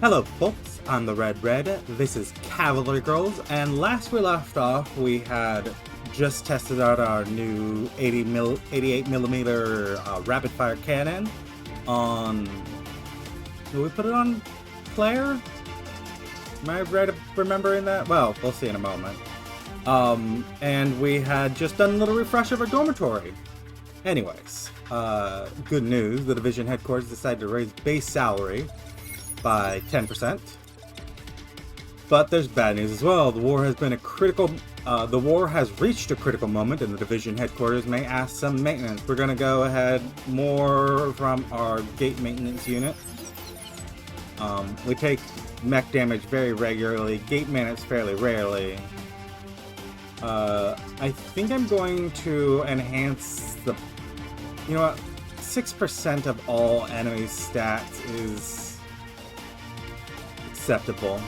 Hello folks, I'm the Red, this is Cavalry Girls, and last we left off we had just tested out our new 88mm rapid fire cannon on... Did we put it on Clair? Am I right remembering that? Well, we'll see in a moment. And we had just done a little refresh of our dormitory. Anyways, good news, the division headquarters decided to raise base salary by 10%. But there's bad news as well. The war has reached a critical moment, and the division headquarters may ask some maintenance. We're gonna go ahead more from our gate maintenance unit. We take mech damage very regularly, gate maintenance fairly rarely. I think I'm going to enhance the... You know what? 6% of all enemy stats is acceptable.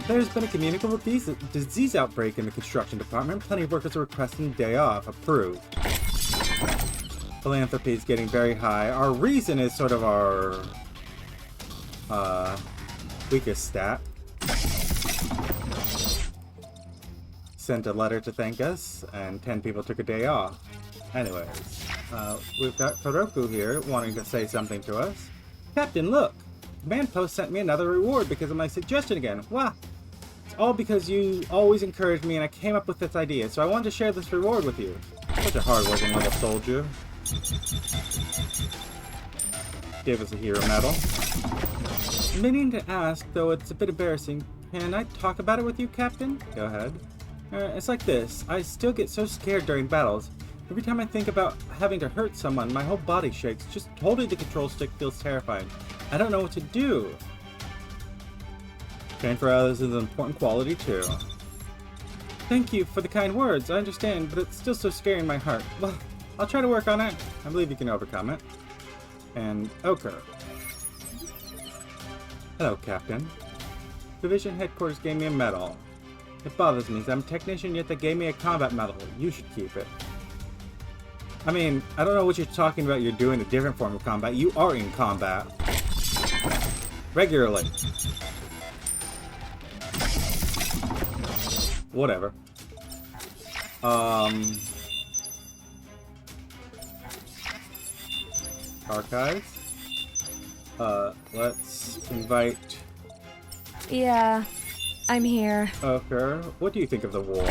There's been a communicable disease outbreak in the construction department. Plenty of workers are requesting a day off. Approved. Philanthropy is getting very high. Our reason is sort of our weakest stat. Sent a letter to thank us, and 10 people took a day off. Anyways, we've got Kuroku here wanting to say something to us. Captain, look! Command Post sent me another reward because of my suggestion again. Wow! It's all because you always encouraged me and I came up with this idea, so I wanted to share this reward with you. Such a hard-working little soldier. Gave us a hero medal. I'm meaning to ask, though it's a bit embarrassing, can I talk about it with you, Captain? Go ahead. It's like this. I still get so scared during battles. Every time I think about having to hurt someone, my whole body shakes. Just holding the control stick feels terrifying. I don't know what to do. Caring for others is an important quality too. Thank you for the kind words. I understand, but it's still so scary in my heart. Well, I'll try to work on it. I believe you can overcome it. And Ochre. Hello, Captain. Division headquarters gave me a medal. It bothers me. I'm a technician, yet they gave me a combat medal. You should keep it. I mean, I don't know what you're talking about. You're doing a different form of combat. You are in combat. Regularly. Whatever. Archives. Let's invite... Yeah, I'm here. Okay. What do you think of the war?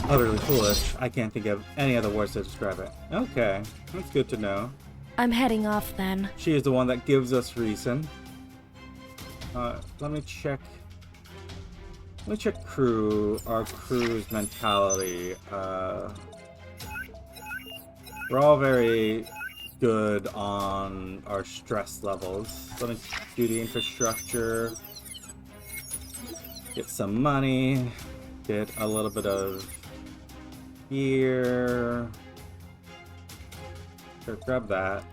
Utterly foolish. I can't think of any other words to describe it. Okay, that's good to know. I'm heading off then. She is the one that gives us reason. Let me check. Let me check our crew's mentality. We're all very good on our stress levels. Let me do the infrastructure. Get some money. Get a little bit of gear. Sure, grab that.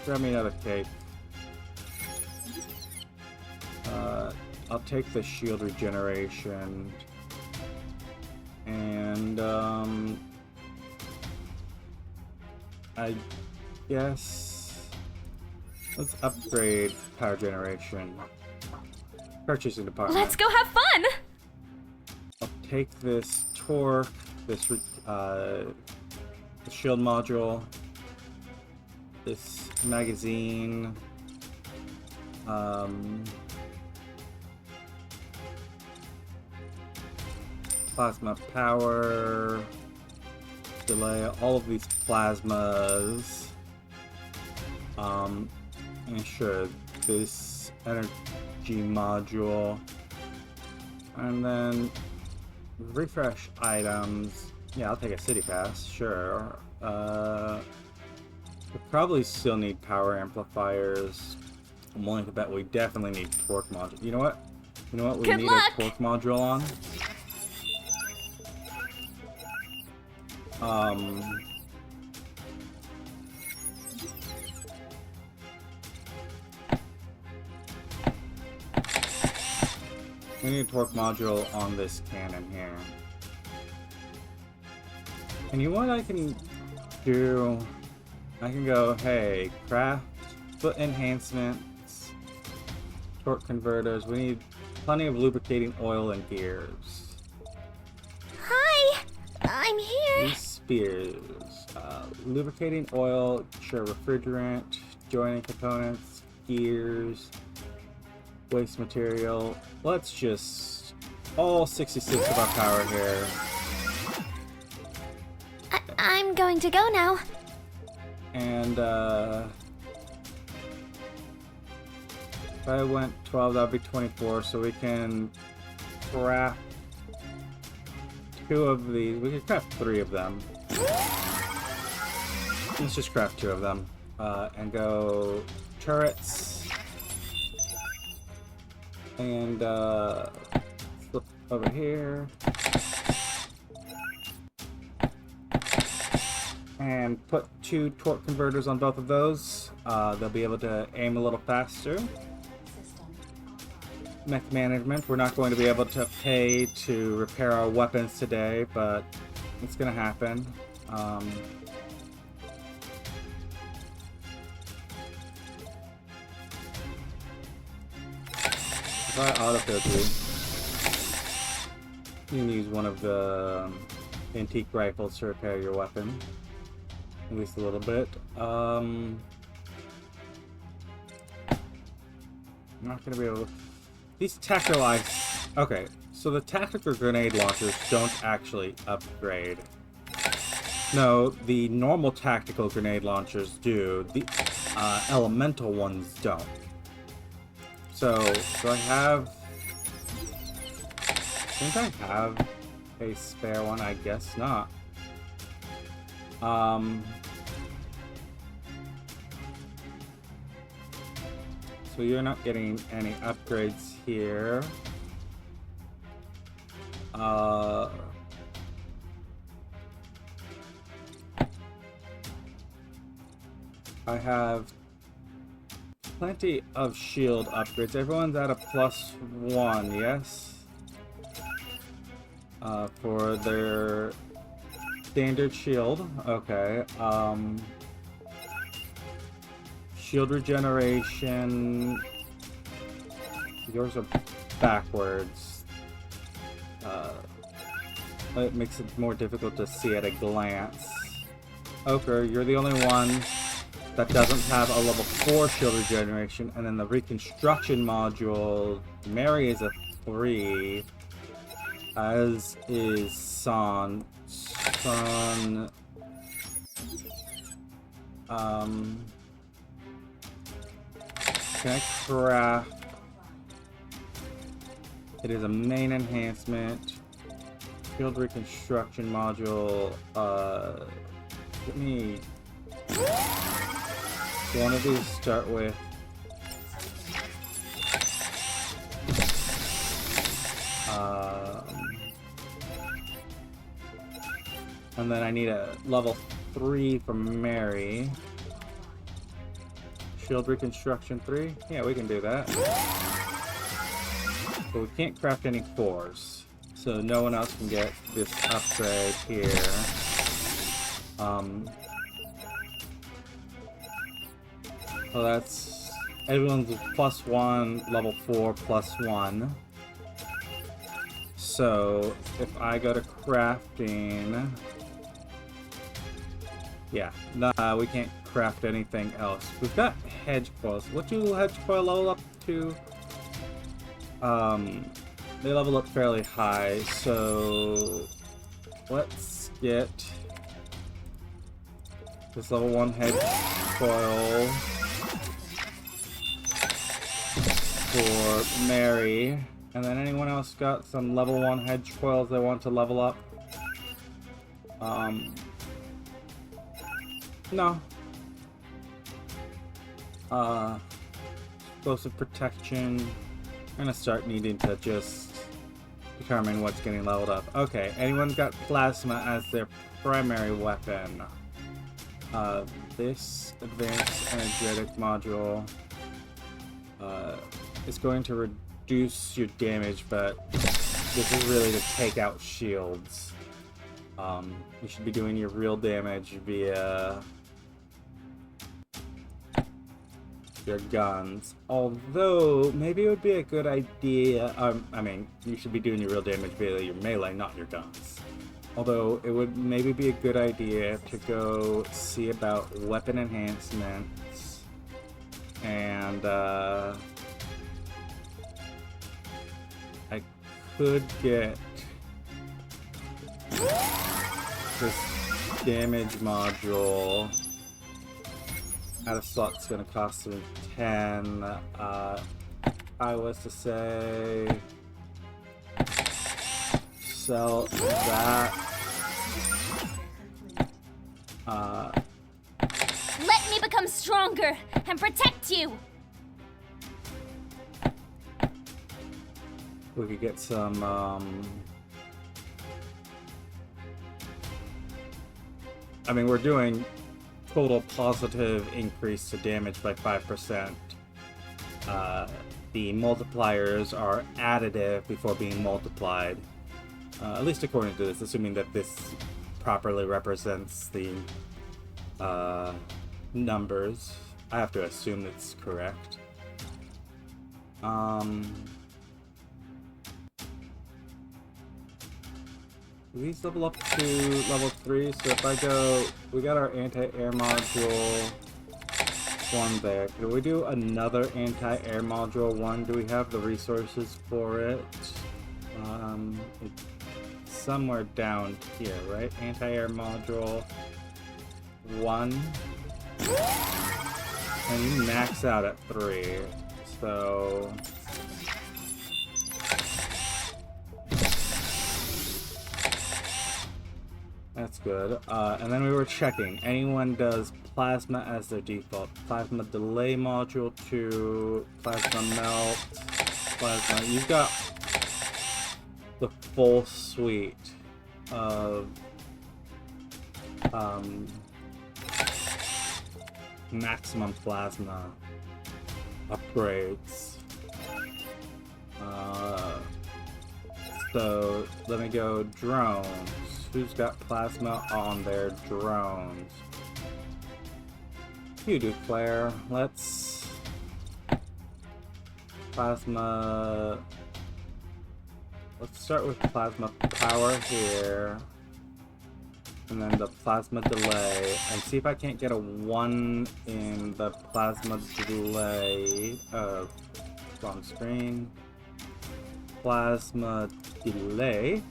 Grab me another cake. I'll take the shield regeneration. And, I guess... Let's upgrade power generation. Purchasing department. Let's go have fun! I'll take this torque, this the shield module, this magazine, plasma power, delay, all of these plasmas, and sure, this energy module, and then refresh items. Yeah, I'll take a city pass, sure. We'll probably still need power amplifiers. I'm willing to bet we definitely need torque module. You know what? We Good need luck. a torque module on. We need a torque module on this cannon here. And you know what I can do? I can go, hey, craft foot enhancements, torque converters. We need plenty of lubricating oil and gears. Hi! I'm here! These spears. Lubricating oil, sure, refrigerant, joining components, gears, waste material. Let's just all 66 of our power here. I'm going to go now. And if I went 12, that would be 24, so we can craft 2 of these. We can craft 3 of them. Let's just craft 2 of them. And go turrets. And flip over here. And put 2 torque converters on both of those. They'll be able to aim a little faster. Mech management. We're not going to be able to pay to repair our weapons today, but it's going to happen. If I autofill you can use one of the antique rifles to repair your weapon. At least a little bit. I'm not gonna be able to... These tactical ice... Okay, so the tactical grenade launchers don't actually upgrade. No, the normal tactical grenade launchers do. The elemental ones don't. So, do I have... I think I have a spare one, I guess not. So you're not getting any upgrades here. I have plenty of shield upgrades. Everyone's at a +1, yes? For their standard shield. Okay. Shield regeneration. Yours are backwards. It makes it more difficult to see at a glance. Ochre, you're the only one that doesn't have a level 4 shield regeneration, and then the reconstruction module, Mary is a 3, as is Son. Son... Can I craft? It is a main enhancement. Shield reconstruction module. Let me... One of these start with... and then I need a level 3 from Mary. Shield reconstruction 3? Yeah, we can do that. But we can't craft any 4s. So no one else can get this upgrade here. So that's... Everyone's +1, level 4, +1. So, if I go to crafting... Yeah, nah, we can't craft anything else. We've got hedge coils. What do hedge coil level up to? They level up fairly high, so let's get this level 1 hedge coil for Mary. And then anyone else got some level 1 hedge coils they want to level up? No. Explosive protection. I'm gonna start needing to just determine what's getting leveled up. Okay, anyone got plasma as their primary weapon? This advanced energetic module is going to reduce your damage, but this is really to take out shields. You should be doing your real damage via your guns. Although, maybe it would be a good idea... I mean, you should be doing your real damage via your melee, not your guns. Although, it would maybe be a good idea to go see about weapon enhancements. And, I could get this damage module. Out of slot's gonna cost me 10. I was to say sell that. Let me become stronger and protect you. We could get some I mean, we're doing total positive increase to damage by 5%. The multipliers are additive before being multiplied. At least according to this, assuming that this properly represents the numbers. I have to assume it's correct. These level up to level 3, so if I go... We got our anti-air module one there. Could we do another anti-air module one? Do we have the resources for it? It's somewhere down here, right? Anti-air module 1. And you max out at 3, so... That's good. And then we were checking. Anyone does plasma as their default. Plasma delay module 2, plasma melt, plasma. You've got the full suite of maximum plasma upgrades. So let me go drones. Who's got plasma on their drones? You do, Clair. Let's... Plasma... Let's start with plasma power here. And then the plasma delay. And see if I can't get a 1 in the plasma delay. Wrong screen. Plasma delay.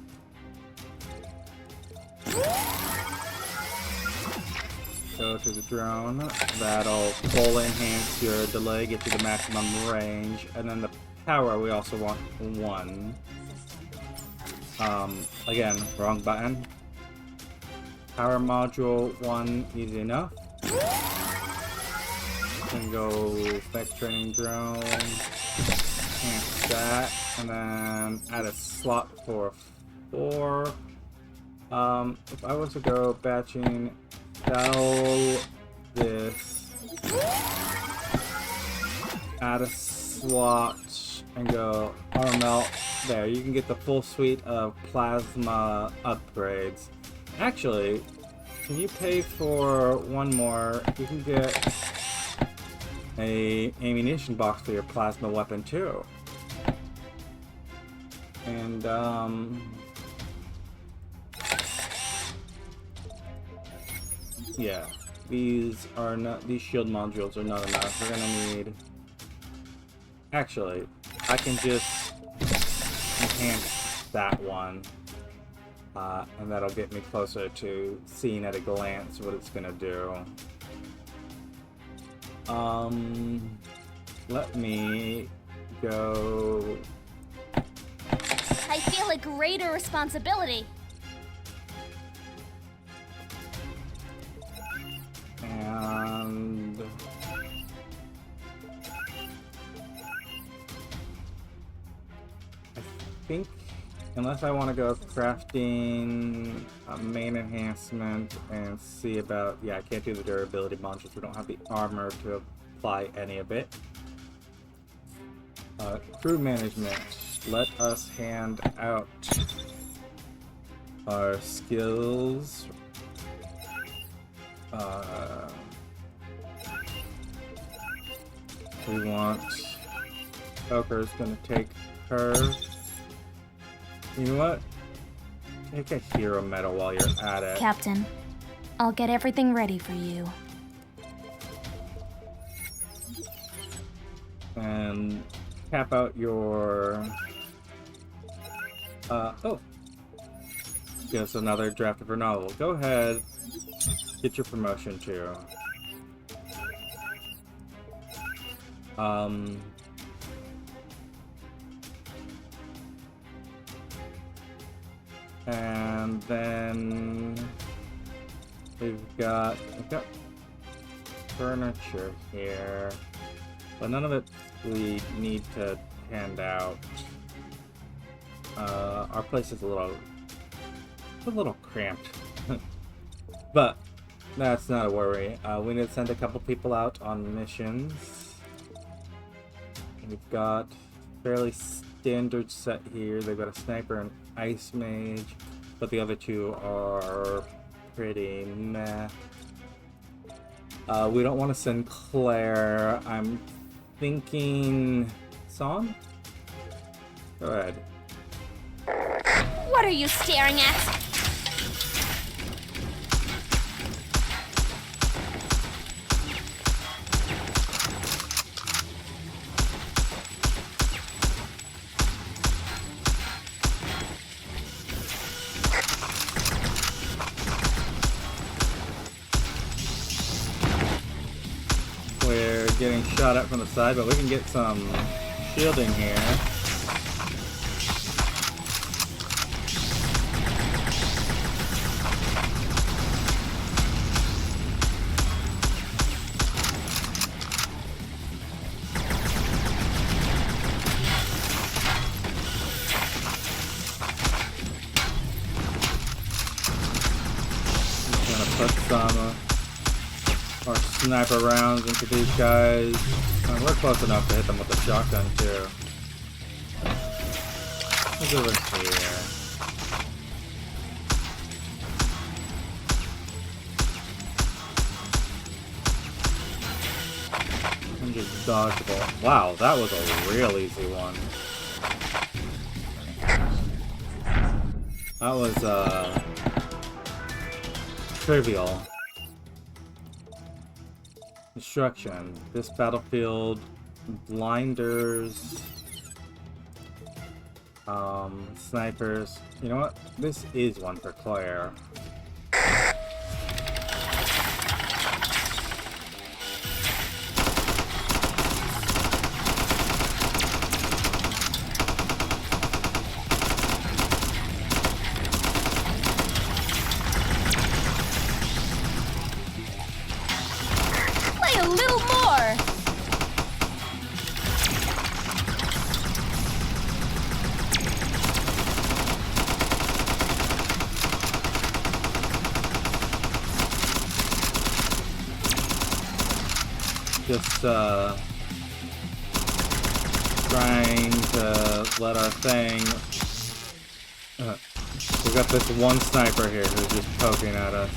Go to the drone. That'll full enhance your delay, get you the maximum range, and then the power we also want 1. Again, wrong button. Power module 1, easy enough. Can go back training drone. Enhance that, and then add a slot for 4. If I was to go batching, sell this, add a slot, and go armor melt. There, you can get the full suite of plasma upgrades. Actually, can you pay for one more? You can get a ammunition box for your plasma weapon too. And yeah, these are not, these shield modules are not enough. We're gonna need... Actually, I can just enhance that one, and that'll get me closer to seeing at a glance what it's gonna do. Let me go... I feel a greater responsibility. And I think, unless I want to go crafting a main enhancement and see about, yeah, I can't do the durability modules. We don't have the armor to apply any of it. Crew management. Let us hand out our skills. We want Poker's gonna take her. You know what? Take a hero medal while you're at it. Captain, I'll get everything ready for you. And cap out your oh. Give us another draft of her novel. Go ahead. Get your promotion too. And then we've got furniture here, but none of it we need to hand out. Our place is a little cramped, but that's not a worry. We need to send a couple people out on missions. We've got fairly standard set here. They've got a sniper and ice mage, but the other two are pretty meh. We don't want to send Clair. I'm thinking Son? Go ahead. What are you staring at? We're getting shot at from the side, but we can get some shielding here. Just gonna put some our sniper rounds into these guys. We're close enough to hit them with the shotgun too. What's over here? And just dodgeable. Wow, that was a real easy one. That was trivial. Destruction. This battlefield, blinders, snipers. You know what? This is one for Clair. A little more! Just trying to let our thing. We've got this one sniper here who's just poking at us.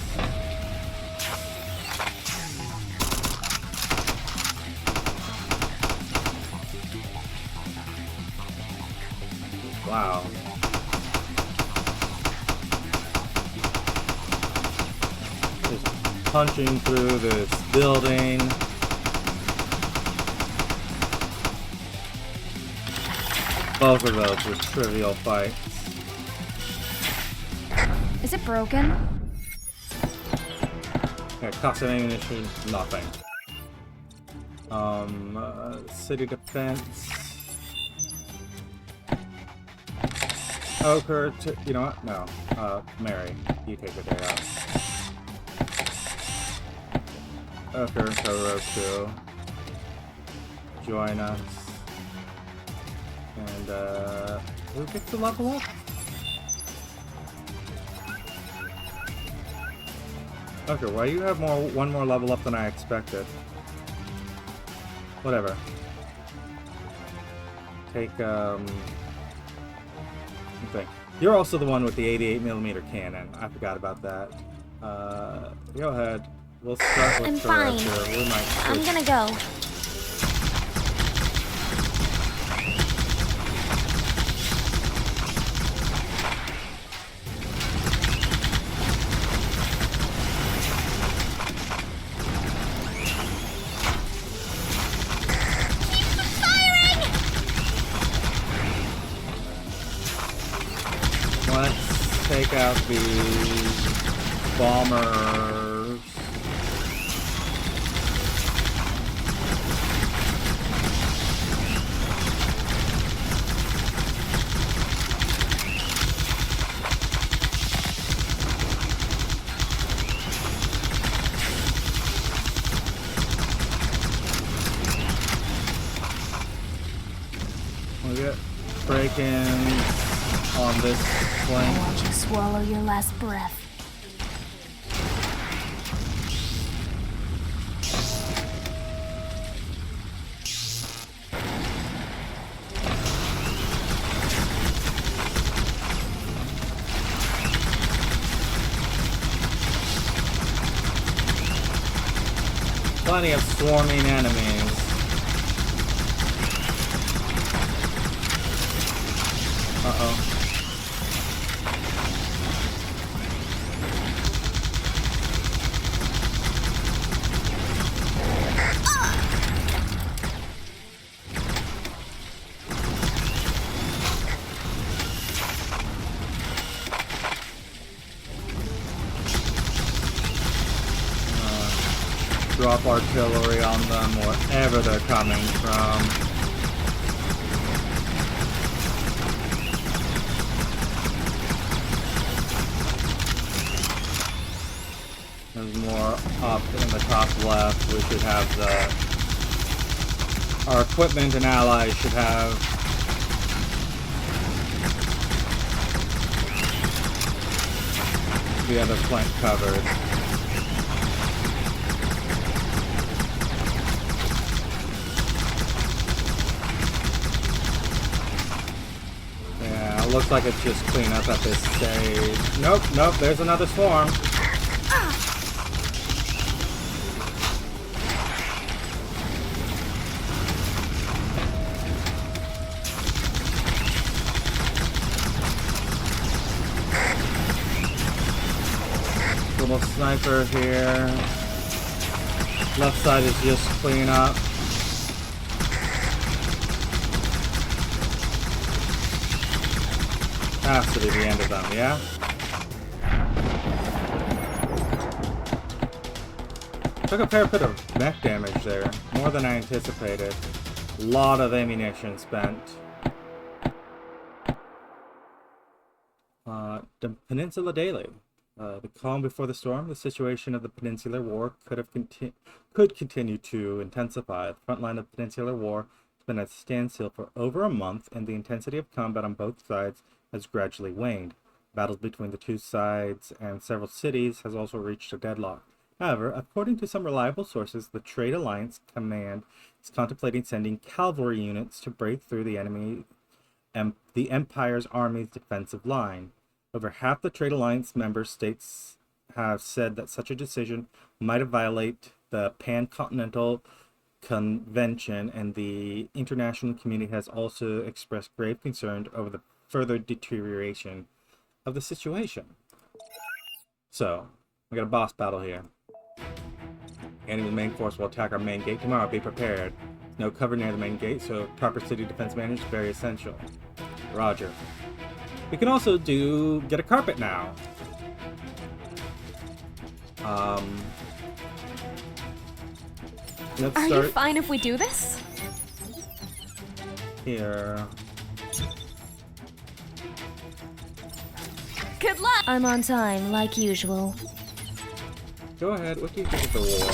Wow. Just punching through this building. Both of those were trivial fights. Is it broken? Yeah, cost of ammunition, nothing. City defense. Ochre, you know what? No. Mary, you take the day out. Ochre and Toroku join us. And, who gets to level up? Okay, why do you have one more level up than I expected? Whatever. Take, thing. You're also the one with the 88mm cannon. I forgot about that. Go ahead. We'll start with I'm fine. We might I'm gonna go. Let's take out these bombers. We'll get break-ins on this flank. Why don't you swallow your last breath? Plenty of swarming enemies. Uh-oh. Drop artillery on them wherever they're coming from. There's more up in the top left. We should have our equipment and allies should have the other flank covered. Looks like it's just cleanup at this stage. Nope, there's another swarm. Little sniper here. Left side is just cleanup. Has to be the end of them, yeah? Took a fair bit of mech damage there. More than I anticipated. A lot of ammunition spent. The Peninsula Daily. The calm before the storm. The situation of the Peninsular War could continue to intensify. The front line of the Peninsular War has been at a standstill for over a month, and the intensity of combat on both sides has gradually waned. Battles between the two sides and several cities has also reached a deadlock. However, according to some reliable sources, the Trade Alliance Command is contemplating sending cavalry units to break through the Empire's army's defensive line. Over half the Trade Alliance member states have said that such a decision might violate the Pan-Continental Convention, and the international community has also expressed grave concern over the further deterioration of the situation. So, we got a boss battle here. Enemy main force will attack our main gate tomorrow. Be prepared. No cover near the main gate, so proper city defense management is very essential. Roger. We can also get a carpet now. Let's Are start you fine if we do this? here. Good luck! I'm on time, like usual. Go ahead, what do you think of the war?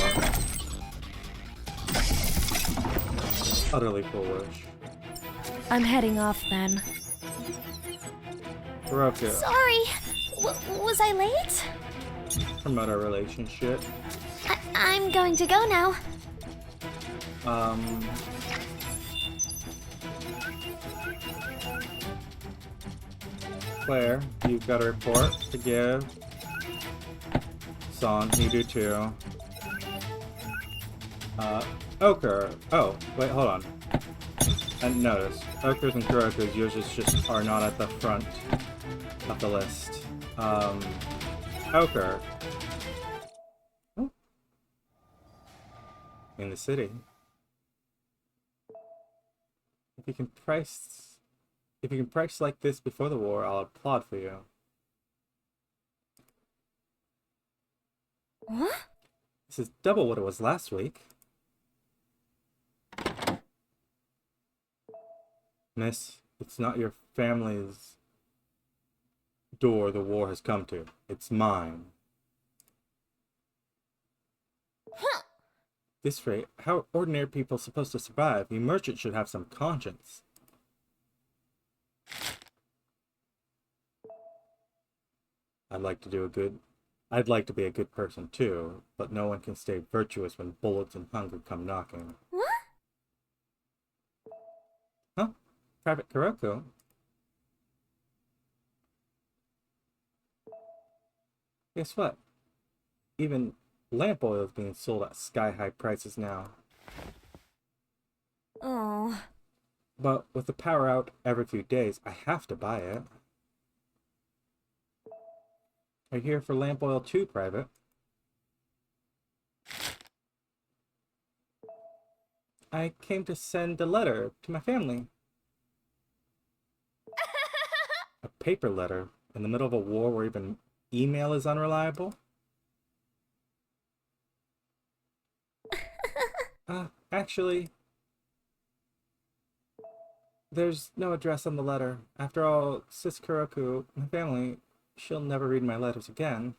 Utterly foolish. I'm heading off then. Baroka, Sorry. Was I late? promote our relationship. I'm going to go now. Clair, you've got a report to give. Son, you do too. Ochre. Oh, wait, hold on. And notice, Ochres and Kurokus, yours just are not at the front of the list. Ochre. Oh. In the city. If you can price like this before the war, I'll applaud for you. What? This is double what it was last week. Miss, it's not your family's door the war has come to. It's mine. Huh. This rate, how are ordinary people supposed to survive? You merchants should have some conscience. I'd like to be a good person too, but no one can stay virtuous when bullets and hunger come knocking. What? Huh? Private Kuroko? Guess what? Even lamp oil is being sold at sky-high prices now. Oh. But with the power out every few days, I have to buy it. Are you here for lamp oil too, Private? I came to send a letter to my family. A paper letter? In the middle of a war where even email is unreliable? Actually, there's no address on the letter. After all, Sis Kuroku, my family, she'll never read my letters again.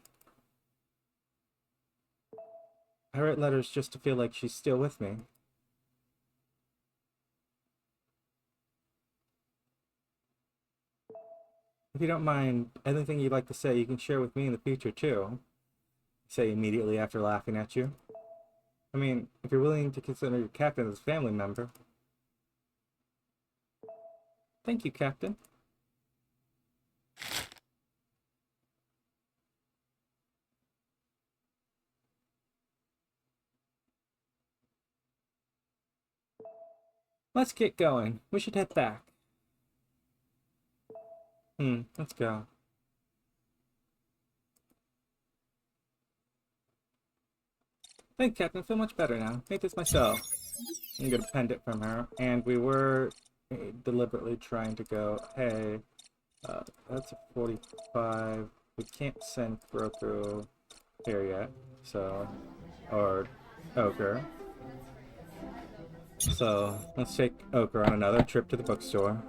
I write letters just to feel like she's still with me. If you don't mind, anything you'd like to say, you can share with me in the future too. Say immediately after laughing at you. I mean, if you're willing to consider your captain as a family member. Thank you, Captain. Let's get going. We should head back. Let's go. Thanks, Captain. I feel much better now. Made this myself. I'm gonna pend it from her. And we were deliberately trying to go, hey, that's a 45. We can't send through here yet. So, or Ochre. So, let's take Ochre on another trip to the bookstore.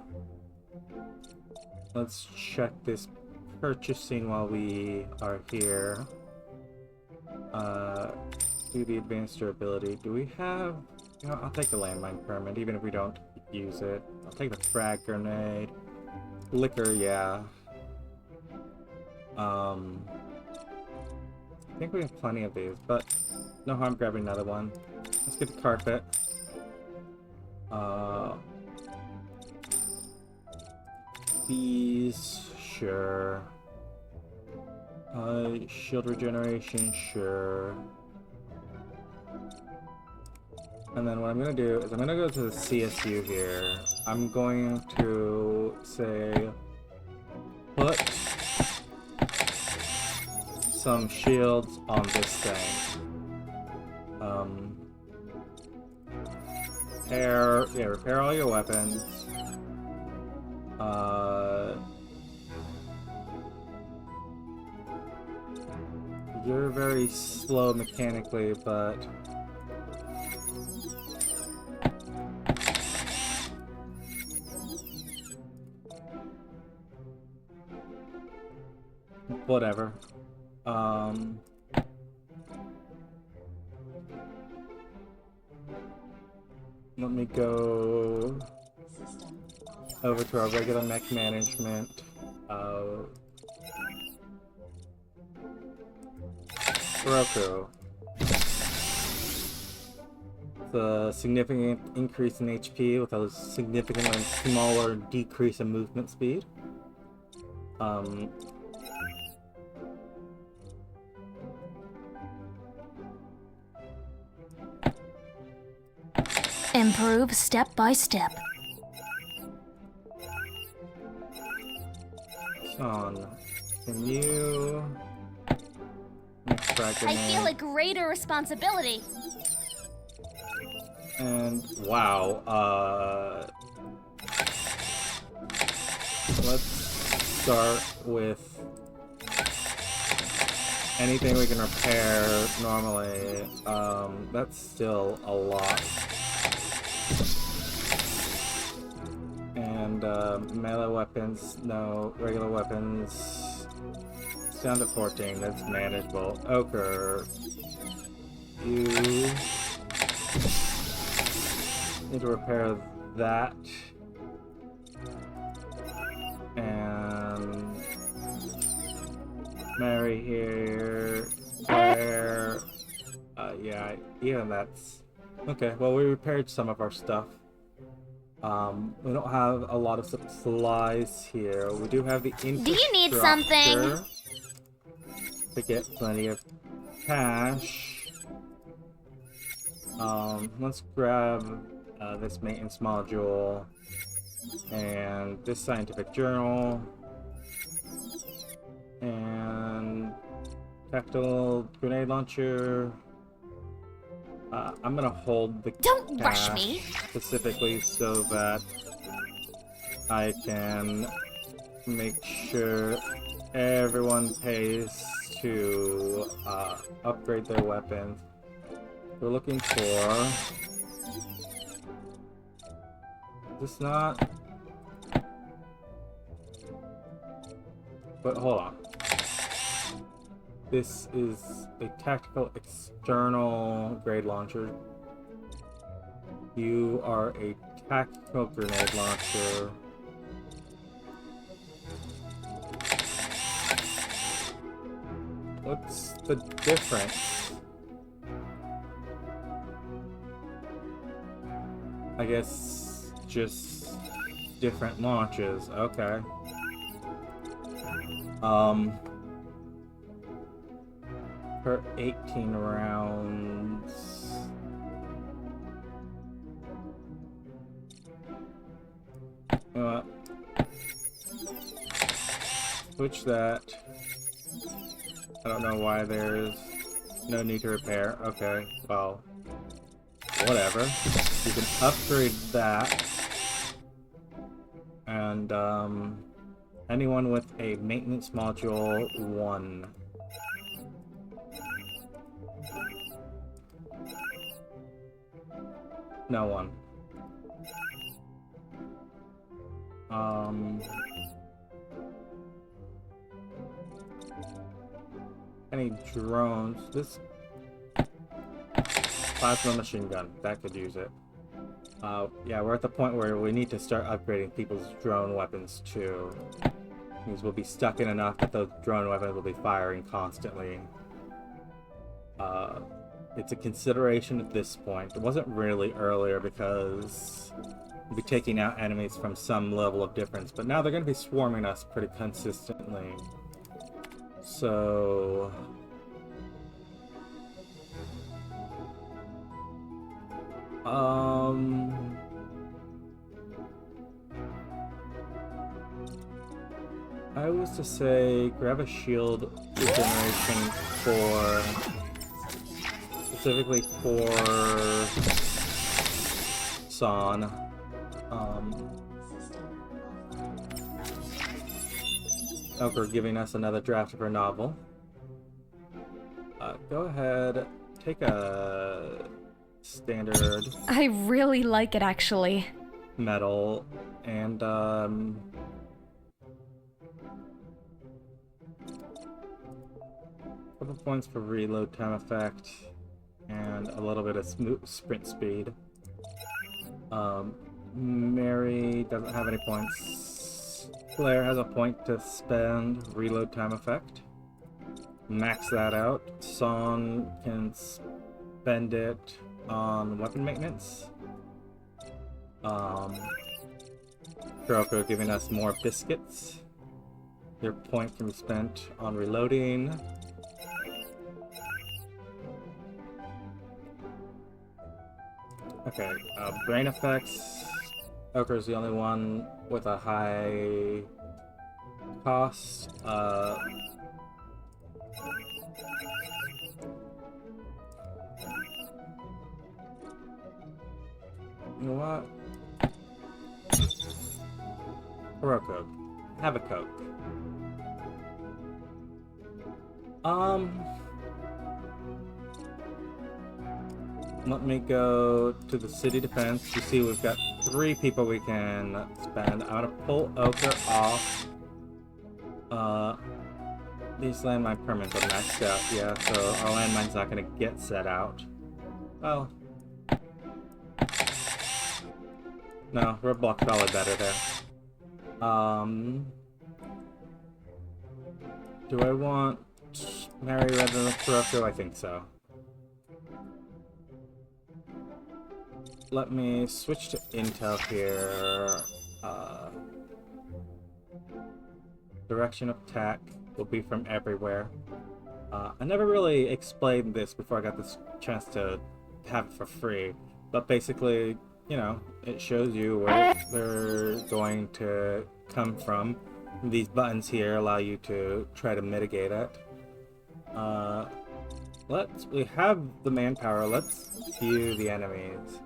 Let's check this purchasing while we are here. Do the advanced durability. Do we have... You know, I'll take the landmine permit, even if we don't use it. I'll take the frag grenade. Liquor, yeah. I think we have plenty of these, but no harm grabbing another one. Let's get the carpet. These, sure. Shield regeneration, sure. And then what I'm gonna do is I'm gonna go to the CSU here. I'm going to say, put some shields on this thing. Repair all your weapons. You're very slow mechanically, but whatever. Let me go over to our regular mech management. Roku. The significant increase in HP with a significantly smaller decrease in movement speed. Um, Improve step by step. Son, can you extract I feel a greater responsibility. And wow, let's start with anything we can repair normally. That's still a lot. And melee weapons, no. Regular weapons, it's down to 14. That's manageable. Ochre, you need to repair that. And Mary here, Clair. Yeah, even that's okay. Well, we repaired some of our stuff. We don't have a lot of supplies here. We do have the infrastructure. Do you need something? To get plenty of cash. Let's grab this maintenance module and this scientific journal and tactile grenade launcher. I'm gonna hold the Don't rush cash me. specifically so that I can make sure everyone pays to upgrade their weapons. We're looking for... Is this not... But hold on. This is a tactical external grade launcher. You are a tactical grenade launcher. What's the difference? I guess just different launches. Okay. Per 18 rounds. You know what? Switch that. I don't know why there's no need to repair. Okay, well, whatever. You can upgrade that. And, anyone with a maintenance module 1. No one. Any drones? This plasma machine gun, that could use it. Yeah, we're at the point where we need to start upgrading people's drone weapons too. Because we'll be stuck in enough that those drone weapons will be firing constantly. It's a consideration at this point. It wasn't really earlier because we'll be taking out enemies from some level of difference, but now they're going to be swarming us pretty consistently. So... I was to say grab a shield regeneration for... specifically for Son. For giving us another draft of her novel. Go ahead, take a standard I really like it, actually. medal and couple points for reload time effect and a little bit of sprint speed. Mary doesn't have any points. Clair has a point to spend, reload time effect. Max that out. Song can spend it on weapon maintenance. Kuroko giving us more biscuits. Your point can be spent on reloading. Okay, brain effects. Ochre's the only one with a high cost. You know what? Heroic. Have a Coke. Let me go to the city defense. You see, we've got 3 people we can spend. I'm gonna pull Ochre off. These landmine permits are maxed out, yeah, so our landmine's not gonna get set out. Well. No, roadblock's probably better there. Do I want Mary rather than Kuroko? I think so. Let me switch to intel here. Direction of attack will be from everywhere. I never really explained this before I got this chance to have it for free, but basically, you know, it shows you where they're going to come from. These buttons here allow you to try to mitigate it. We have the manpower. Let's view the enemies.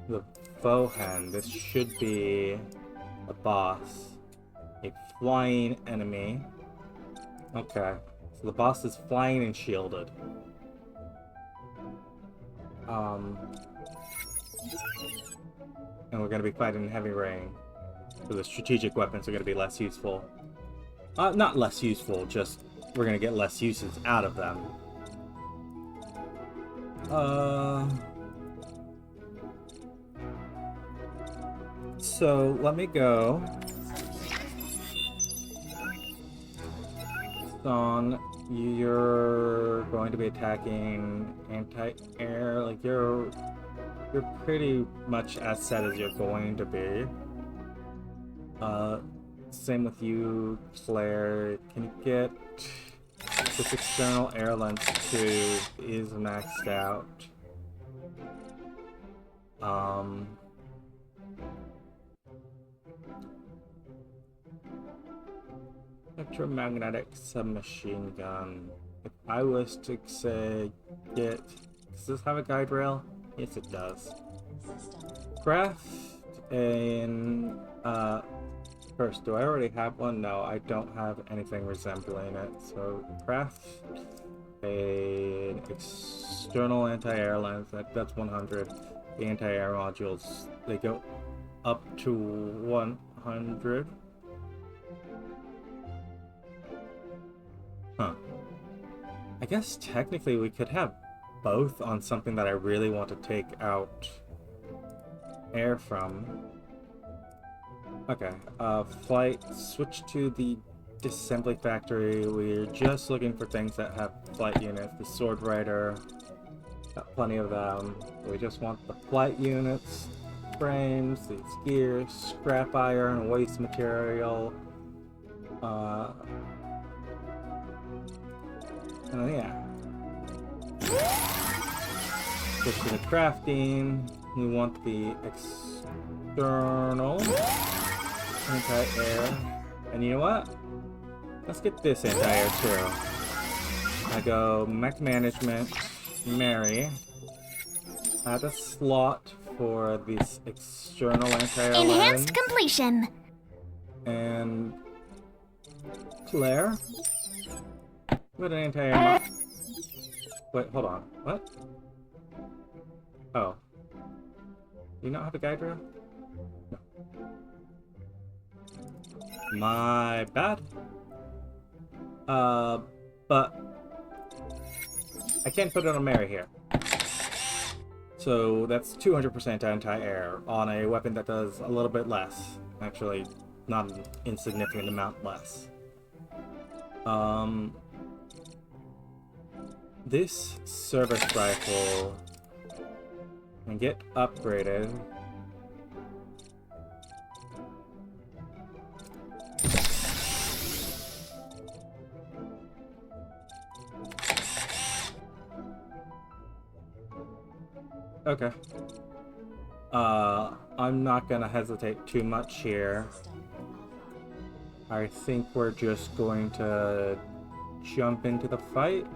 The Fohan. This should be a boss. A flying enemy. Okay. So the boss is flying and shielded. And we're going to be fighting in heavy rain. So the strategic weapons are going to be less useful. Not less useful, just we're going to get less uses out of them. So let me go. Son, you're going to be attacking anti-air. Like you're pretty much as set as you're going to be. Same with you, Clair. Can you get this external air lens 2 is maxed out. Electromagnetic submachine gun. If I was to say does this have a guide rail? Yes, it does. Craft and first, do I already have one? No, I don't have anything resembling it. So craft an external anti-air lens. That's 100. The anti-air modules, they go up to 100. Huh. I guess technically we could have both on something that I really want to take out air from. Okay, flight, switch to the disassembly factory. We're just looking for things that have flight units. The sword rider, got plenty of them. We just want the flight units, frames, these gears, scrap iron, waste material. Yeah. Switch to the crafting. We want the external anti-air. And you know what? Let's get this anti-air too. I go mech management, Mary. Add a slot for this external anti-air Enhanced lens. completion. And Clair. What an anti-air. Wait, hold on. What? Oh. Do you not have a guide rail? No. My bad. But I can't put it on Mary here. So that's 200% anti-air on a weapon that does a little bit less. Actually, not an insignificant amount less. This service rifle can get upgraded. Okay. I'm not gonna hesitate too much here. I think we're just going to jump into the fight.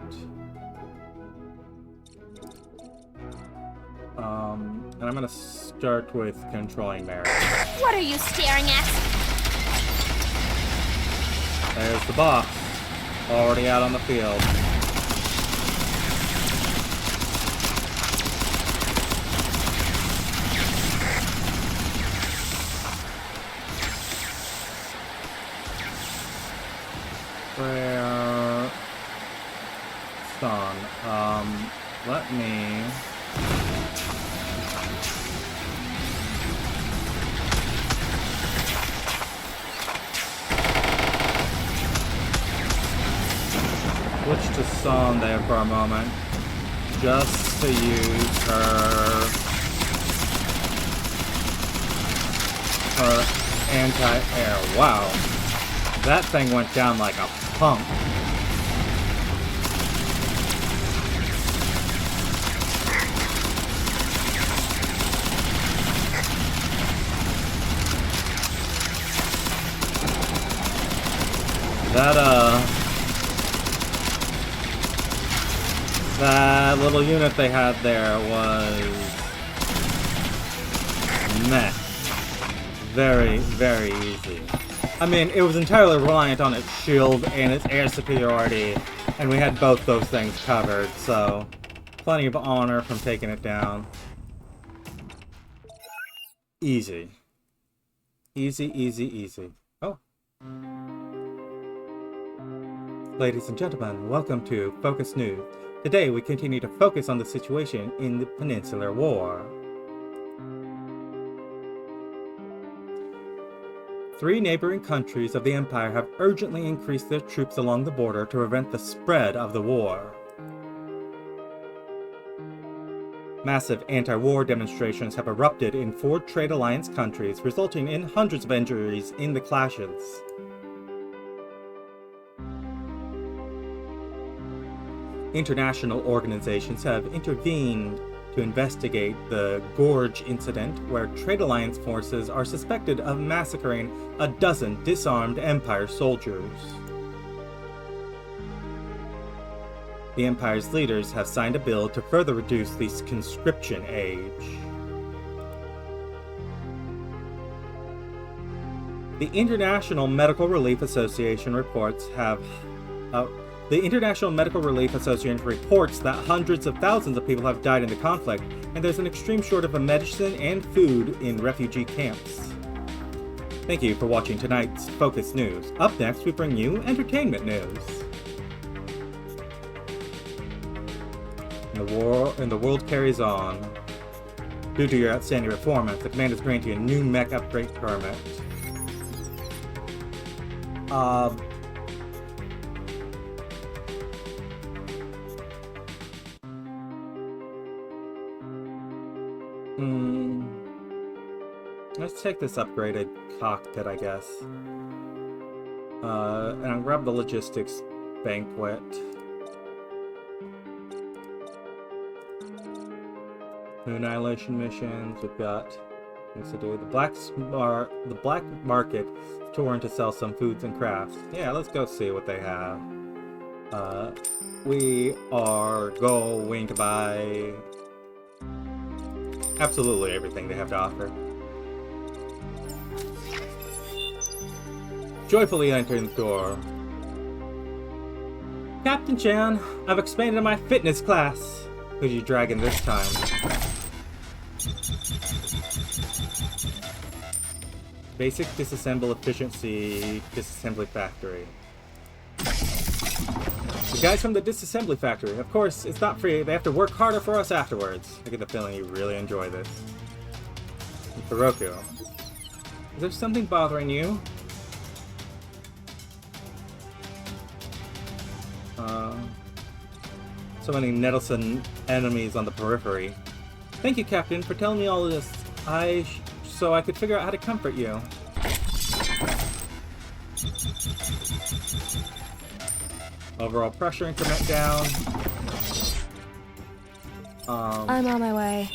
And I'm gonna start with controlling Mary. What are you staring at? There's the boss, already out on the field. Where... Son, let me... switch to Son there for a moment, just to use her anti-air. Wow, that thing went down like a pump. That little unit they had there was meh. Very, very easy. I mean, it was entirely reliant on its shield and its air superiority, and we had both those things covered, so plenty of honor from taking it down. Easy. Easy, easy, easy. Oh. Ladies and gentlemen, welcome to Focus News. Today we continue to focus on the situation in the Peninsular War. 3 neighboring countries of the Empire have urgently increased their troops along the border to prevent the spread of the war. Massive anti-war demonstrations have erupted in 4 trade alliance countries, resulting in hundreds of injuries in the clashes. International organizations have intervened to investigate the Gorge incident, where Trade Alliance forces are suspected of massacring a dozen disarmed Empire soldiers. The Empire's leaders have signed a bill to further reduce the conscription age. The International Medical Relief Association reports that hundreds of thousands of people have died in the conflict, and there's an extreme shortage of medicine and food in refugee camps. Thank you for watching tonight's Focus News. Up next, we bring you entertainment news. And the world carries on. Due to your outstanding performance, the command is granting you a new mech upgrade permit. Let's take this upgraded cockpit, I guess. And I'll grab the logistics banquet. Annihilation missions. We've got things to do. The black market touring to sell some foods and crafts. Yeah, let's go see what they have. We are going to buy absolutely everything they have to offer. Joyfully entering the door. Captain Chan, I've expanded my fitness class. Who's your dragon this time? Basic disassemble efficiency disassembly factory. The guys from the disassembly factory. Of course, it's not free. They have to work harder for us afterwards. I get the feeling you really enjoy this. And Kuroku. Is there something bothering you? So many nettlesome enemies on the periphery. Thank you, Captain, for telling me all this. So I could figure out how to comfort you. Overall pressure increment down. I'm on my way.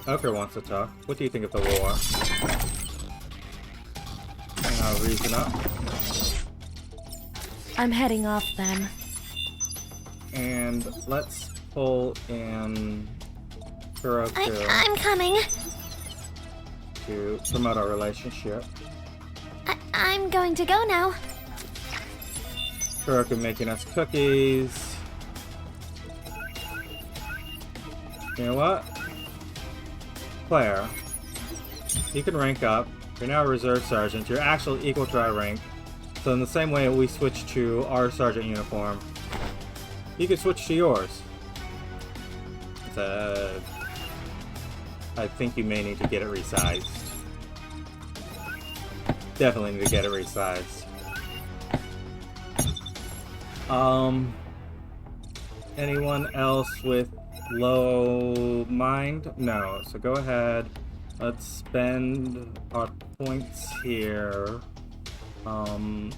Oker wants to talk. What do you think of the war? And I'll reason up. I'm heading off then. And let's pull in Kuroko I'm coming. to promote our relationship. I'm going to go now. Kuroko making us cookies. You know what? Clair, you can rank up. You're now a reserve sergeant. You're actually equal to our rank. So in the same way we switch to our sergeant uniform, you can switch to yours. I think you may need to get it resized. Definitely need to get it resized. Anyone else with low mind? No. So go ahead. Let's spend our points here. You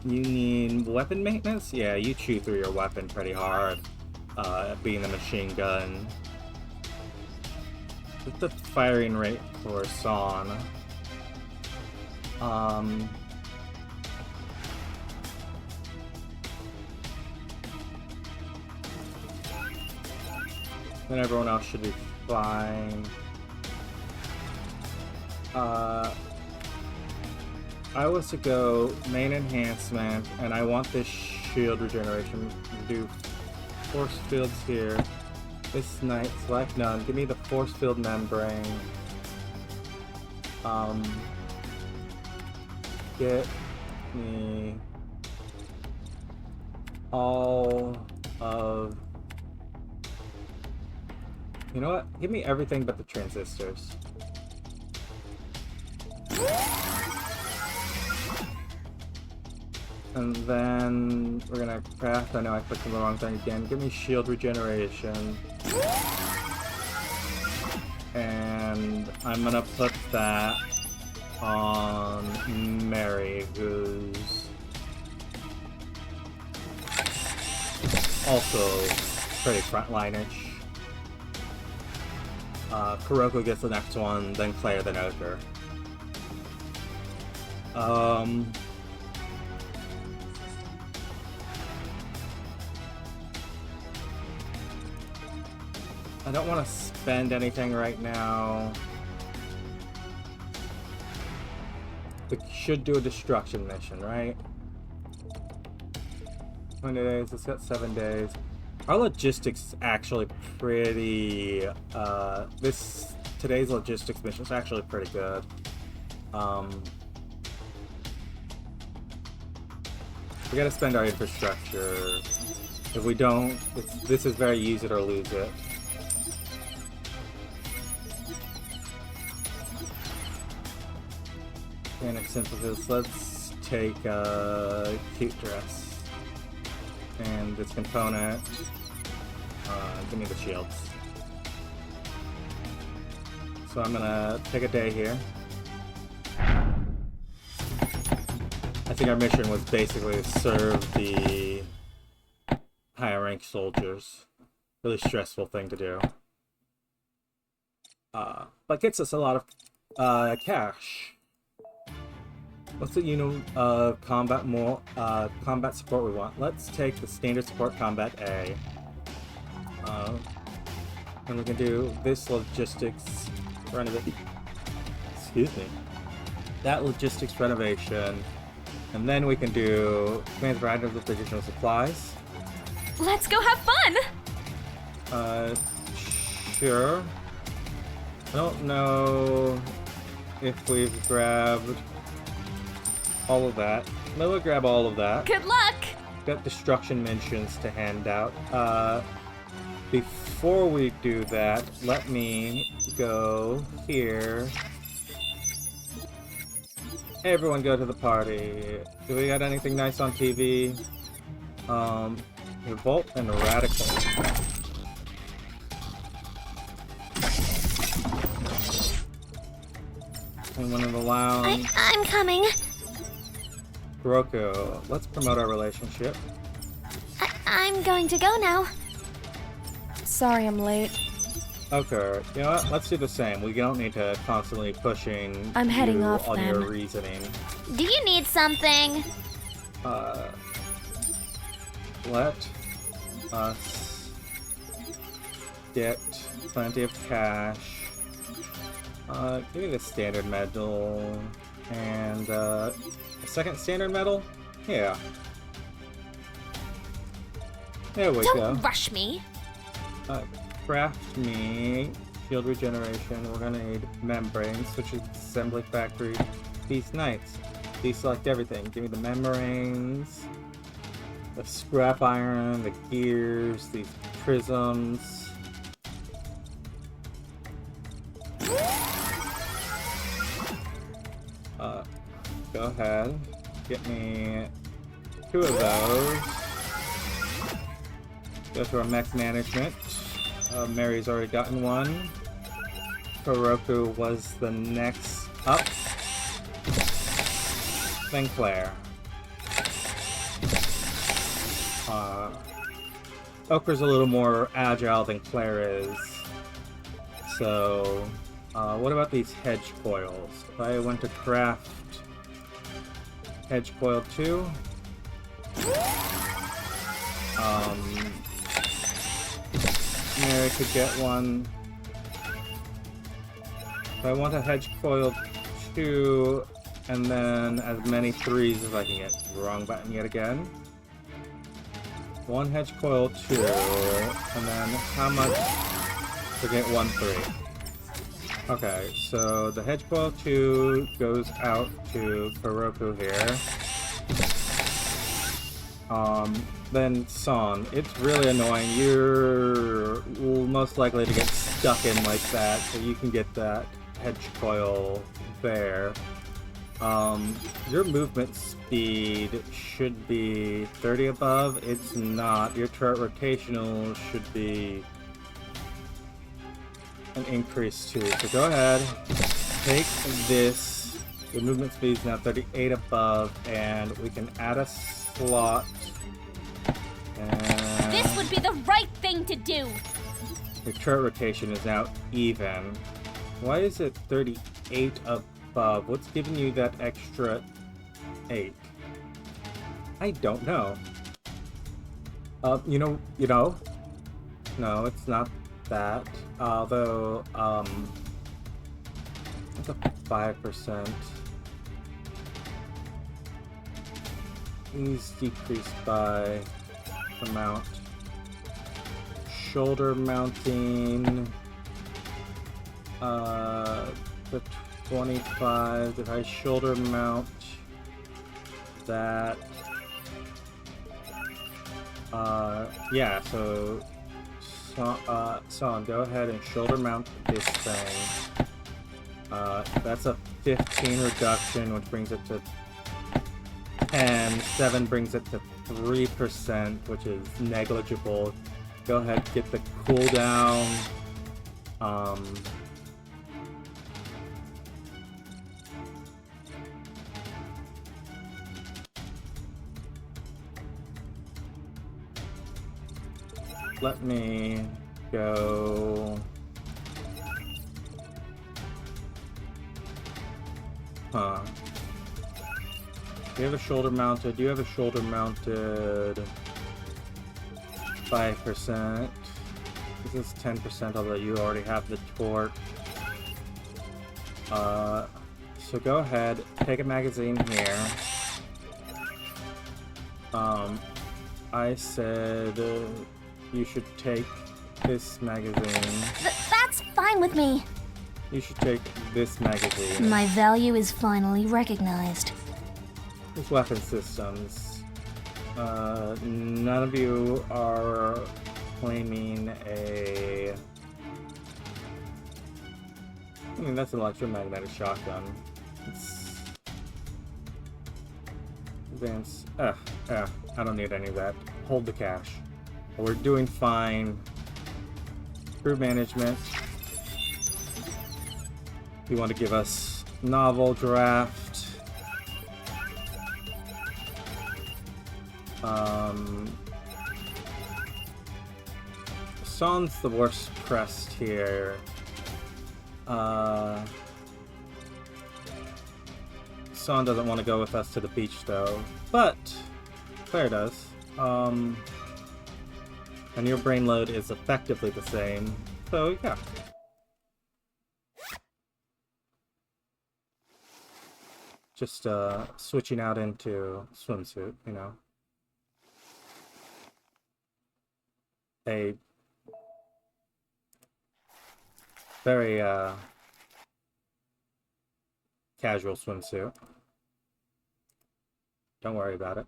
need weapon maintenance? Yeah, you chew through your weapon pretty hard. Being a machine gun. What's the firing rate for Son? Then everyone else should be fine. I was to go main enhancement, and I want this shield regeneration. Do force fields here. This knight, select none. Give me the force field membrane. Get me all of... You know what? Give me everything but the transistors. And then we're gonna craft. I know I clicked on the wrong thing again. Give me shield regeneration. And I'm gonna put that on Mary, who's also pretty frontline-ish. Kuroko gets the next one, then Clair, then Oker. I don't want to spend anything right now. We should do a destruction mission, right? 20 days, it's got 7 days. Our logistics is actually pretty, today's logistics mission is actually pretty good. We gotta spend our infrastructure. If we don't, this is very use it or lose it. Mechanic synthesis, let's take a cute dress. And this component, give me the shields. So I'm gonna take a day here. I think our mission was basically to serve the higher ranked soldiers. Really stressful thing to do. But gets us a lot of cash. What's the combat support we want? Let's take the standard support combat A. And we can do this logistics renovation. Excuse me. That logistics renovation. And then we can do commands for items with additional supplies. Let's go have fun! Sure. I don't know if we've grabbed all of that. Maybe we'll grab all of that. Good luck! Got destruction mentions to hand out. Before we do that, let me go here. Hey, everyone, go to the party. Do we got anything nice on TV? Revolt and Radical. Anyone in the lounge? I'm coming. Kuroko, let's promote our relationship. I'm going to go now. Sorry I'm late. Okay, you know what? Let's do the same. We don't need to constantly pushing I'm heading you off on then. your reasoning. Do you need something? Let us get plenty of cash. Give me the standard medal and a second standard medal. Yeah. There we go. Don't rush me. Craft me shield regeneration. We're gonna need membranes, which is assembly factory. These knights. Deselect everything. Give me the membranes, the scrap iron, the gears, these prisms. Go ahead. Get me 2 of those. Go to our mech management. Mary's already gotten one. Kuroku was the next up. Then Clair. Okra's a little more agile than Clair is. So, what about these hedge coils? If I went to craft hedge coil 2, Mary could get one. If I want a hedge coil 2, and then as many 3s as I can get. Wrong button yet again. 1 hedge coil 2, and then how much to get 1 3? Okay, so the hedge coil 2 goes out to Kuroku here. Then Son, it's really annoying. You're most likely to get stuck in like that, so you can get that hedge coil there. Your movement speed should be 30 above. It's not. Your turret rotational should be an increase too. So go ahead, take this. Your movement speed is now 38 above, and we can add a slot. And This would be the right thing to do. your turret rotation is now even. Why is it 38 above? What's giving you that extra 8? I don't know. You know? No, it's not that. Although, it's a 5%. These decreased by amount. Shoulder mounting. The 25. If I shoulder mount that. Yeah, so Son, go ahead and shoulder mount this thing. That's a 15 reduction, which brings it to 10. 7 brings it to 3%, which is negligible. Go ahead, get the cooldown. Let me go. Huh. Do you have a shoulder mounted? Do you have a shoulder mounted 5%? This is 10%, although you already have the torque. So go ahead, take a magazine here. I said you should take this magazine. That's fine with me. You should take this magazine. My value is finally recognized. These weapon systems. None of you are claiming a... I mean, that's an electromagnetic shotgun. It's... Advanced... I don't need any of that. Hold the cash. We're doing fine. Crew management. You want to give us novel draft. Son's the worst pressed here. Son doesn't want to go with us to the beach though, but Claire does. And your brain load is effectively the same, so yeah. Just switching out into swimsuit, you know. A very casual swimsuit. Don't worry about it.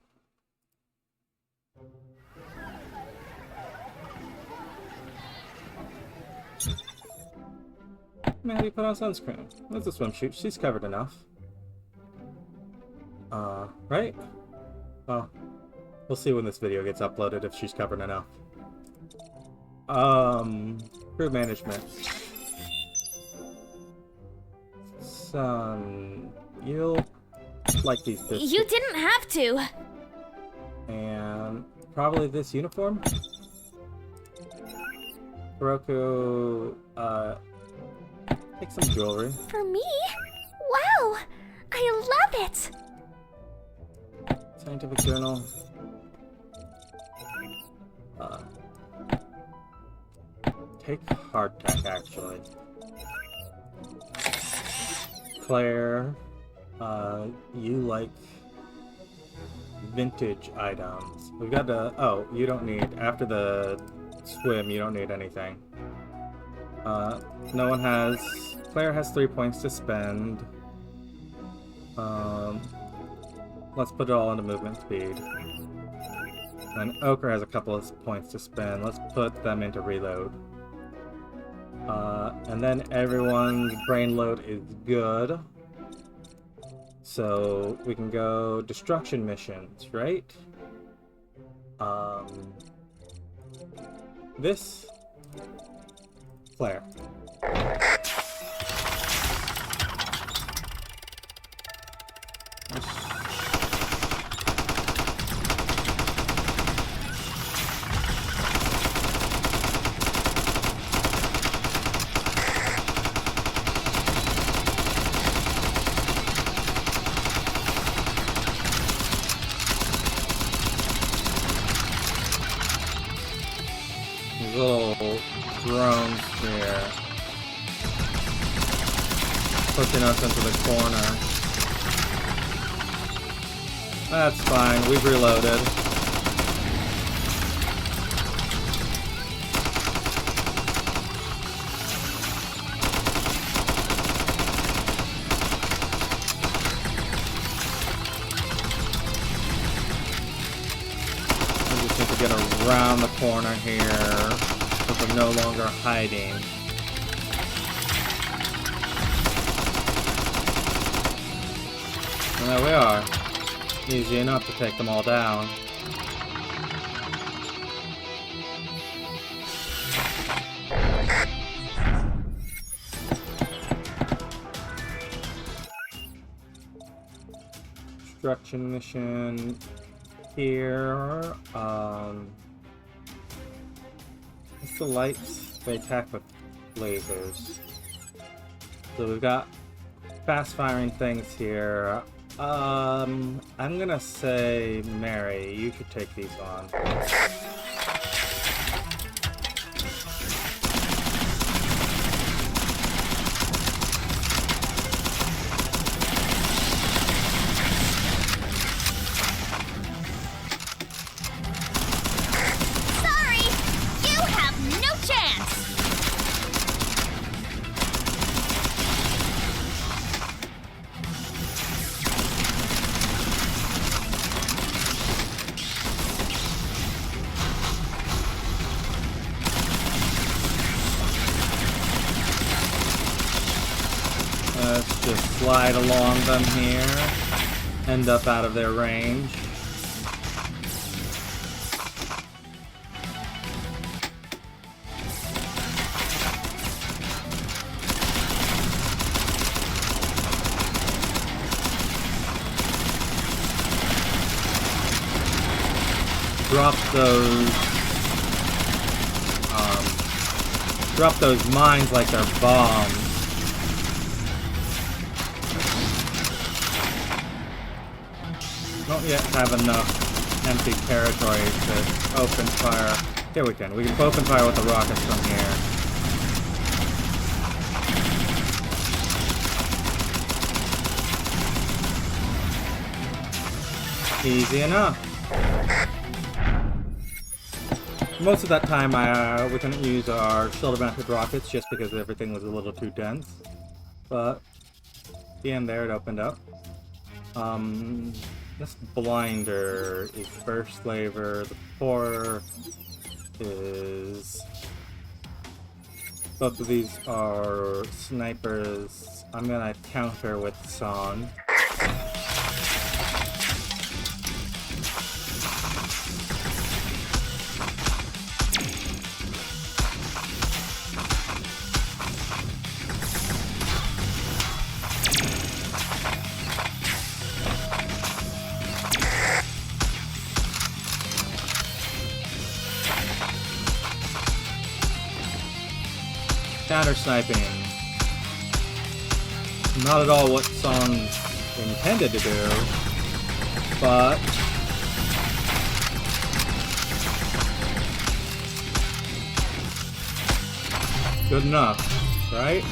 Maddie put on sunscreen. That's a swimsuit. She's covered enough. Right? Well, we'll see when this video gets uploaded if she's covered enough. Crew management. Son, you'll like these biscuits. You didn't have to. And probably this uniform? Heroku, take some jewelry. For me? Wow! I love it! Scientific journal. Take hardtack, actually. Claire, you like vintage items. We've got to... Oh, you don't need... After the swim, you don't need anything. No one has... Claire has 3 points to spend. Let's put it all into movement speed. And Ochre has a couple of points to spend. Let's put them into reload. And then everyone's brain load is good. So we can go destruction missions, right? This... Claire. Little drones here, pushing us into the corner. That's fine, we've reloaded. We just need to get around the corner here. We're no longer hiding. And there we are. Easy enough to take them all down. Destruction mission here. What's the lights? They attack with lasers. So we've got fast firing things here. I'm gonna say, Mary, you should take these on. Let's just slide along them here. End up out of their range. Drop those Drop those mines like they're bombs. Don't yet have enough empty territory to open fire. Here we can. We can open fire with the rockets from here. Easy enough. Most of that time, we couldn't use our shoulder-mounted rockets just because everything was a little too dense. But at the end there, it opened up. This blinder is first flavor. The four is... Both of these are snipers. I'm gonna counter with Son. Counter sniping. Not at all what Son's intended to do, but good enough, right?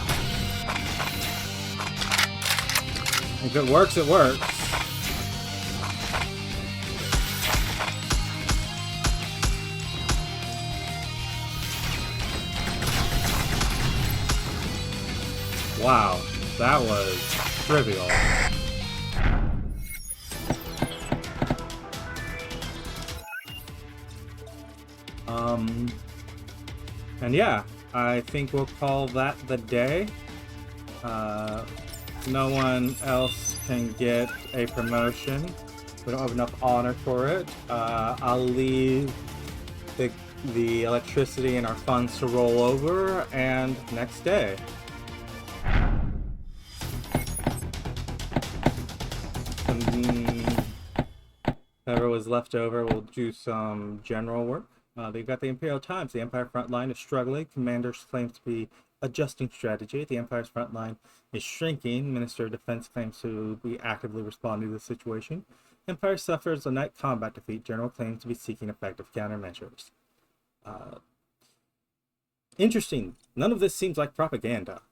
If it works, it works. Wow, that was trivial. And yeah, I think we'll call that the day. No one else can get a promotion. We don't have enough honor for it. I'll leave the electricity and our funds to roll over, and next day. Whatever was left over, we'll do some general work. They've got the Imperial Times. The Empire front line is struggling. Commanders claims to be adjusting strategy. The Empire's front line is shrinking. Minister of Defense claims to be actively responding to the situation. Empire suffers a night combat defeat. General claims to be seeking effective countermeasures. Interesting. None of this seems like propaganda.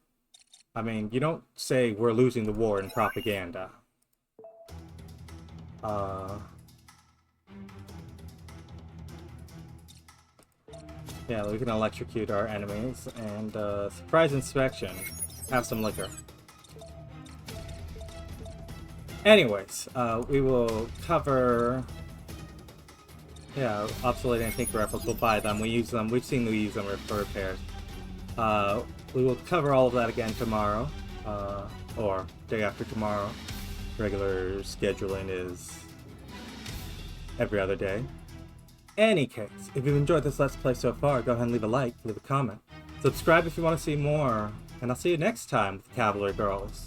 I mean, you don't say we're losing the war in propaganda. Yeah, we can electrocute our enemies, and surprise inspection. Have some liquor. Anyways, we will cover... Yeah, obsolete antique rifles, we'll buy them. We use them, we've seen we use them for repairs. We will cover all of that again tomorrow, or day after tomorrow. Regular scheduling is every other day. Any case, if you've enjoyed this Let's Play so far, go ahead and leave a like, leave a comment. Subscribe if you want to see more, and I'll see you next time with Cavalry Girls.